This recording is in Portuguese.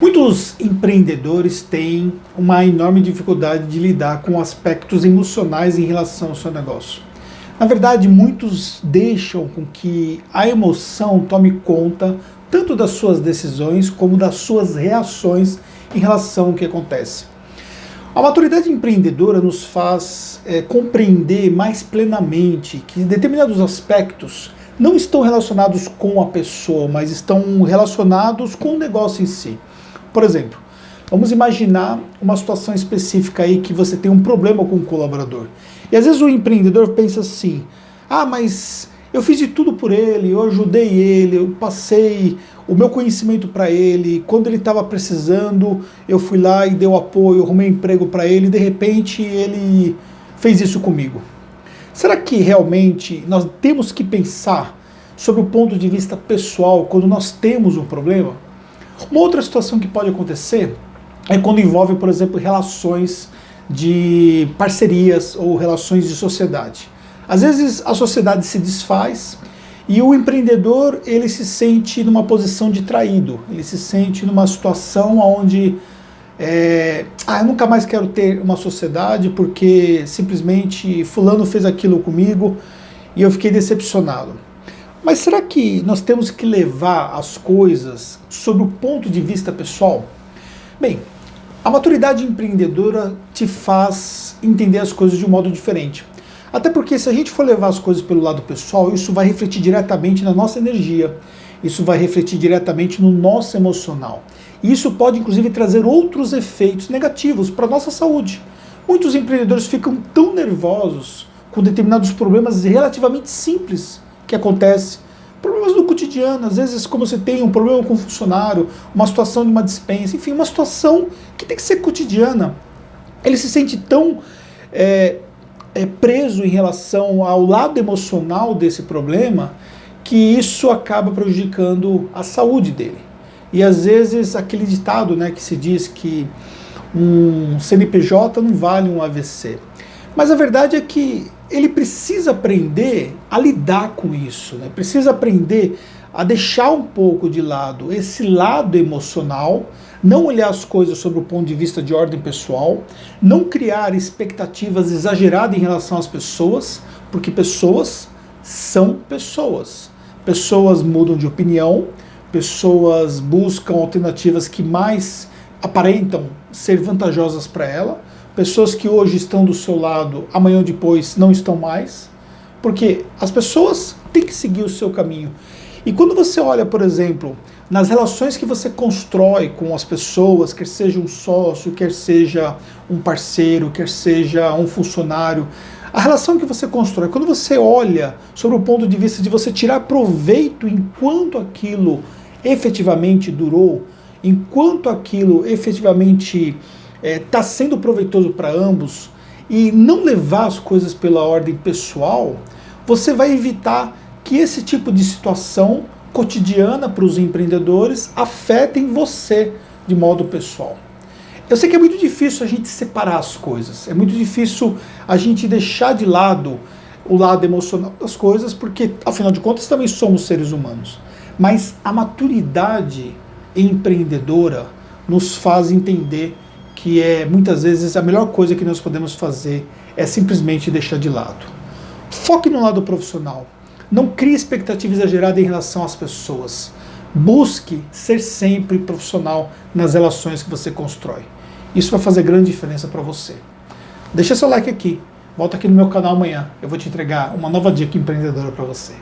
Muitos empreendedores têm uma enorme dificuldade de lidar com aspectos emocionais em relação ao seu negócio. Na verdade, muitos deixam com que a emoção tome conta tanto das suas decisões como das suas reações em relação ao que acontece. A maturidade empreendedora nos faz compreender mais plenamente que determinados aspectos não estão relacionados com a pessoa, mas estão relacionados com o negócio em si. Por exemplo, vamos imaginar uma situação específica aí que você tem um problema com um colaborador. E às vezes o empreendedor pensa assim, mas eu fiz de tudo por ele, eu ajudei ele, eu passei o meu conhecimento para ele, quando ele estava precisando, eu fui lá e dei o apoio, arrumei emprego para ele, e de repente ele fez isso comigo. Será que realmente nós temos que pensar sobre o ponto de vista pessoal quando nós temos um problema? Uma outra situação que pode acontecer é quando envolve, por exemplo, relações de parcerias ou relações de sociedade. Às vezes a sociedade se desfaz e o empreendedor ele se sente numa posição de traído, ele se sente numa situação onde eu nunca mais quero ter uma sociedade porque simplesmente fulano fez aquilo comigo e eu fiquei decepcionado. Mas será que nós temos que levar as coisas sob o ponto de vista pessoal? Bem, a maturidade empreendedora te faz entender as coisas de um modo diferente. Até porque se a gente for levar as coisas pelo lado pessoal, isso vai refletir diretamente na nossa energia, isso vai refletir diretamente no nosso emocional. E isso pode inclusive trazer outros efeitos negativos para a nossa saúde. Muitos empreendedores ficam tão nervosos com determinados problemas relativamente simples que acontece, problemas do cotidiano, às vezes como você tem um problema com um funcionário, uma situação de uma dispensa, enfim, uma situação que tem que ser cotidiana. Ele se sente tão preso em relação ao lado emocional desse problema que isso acaba prejudicando a saúde dele. E às vezes aquele ditado, que se diz que um CNPJ não vale um AVC. Mas a verdade é que ele precisa aprender a lidar com isso, precisa aprender a deixar um pouco de lado esse lado emocional, não olhar as coisas sob o ponto de vista de ordem pessoal, não criar expectativas exageradas em relação às pessoas, porque pessoas são pessoas. Pessoas mudam de opinião, pessoas buscam alternativas que mais aparentam ser vantajosas para ela, pessoas que hoje estão do seu lado, amanhã ou depois não estão mais, porque as pessoas têm que seguir o seu caminho. E quando você olha, por exemplo, nas relações que você constrói com as pessoas, quer seja um sócio, quer seja um parceiro, quer seja um funcionário, a relação que você constrói, quando você olha sobre o ponto de vista de você tirar proveito enquanto aquilo efetivamente durou, enquanto aquilo efetivamente está sendo proveitoso para ambos e não levar as coisas pela ordem pessoal, você vai evitar que esse tipo de situação cotidiana para os empreendedores afetem você de modo pessoal. Eu sei que é muito difícil a gente separar as coisas, é muito difícil a gente deixar de lado o lado emocional das coisas, porque afinal de contas também somos seres humanos. Mas a maturidade empreendedora nos faz entender que muitas vezes a melhor coisa que nós podemos fazer é simplesmente deixar de lado. Foque no lado profissional. Não crie expectativa exagerada em relação às pessoas. Busque ser sempre profissional nas relações que você constrói. Isso vai fazer grande diferença para você. Deixa seu like aqui. Volta aqui no meu canal amanhã. Eu vou te entregar uma nova dica empreendedora para você.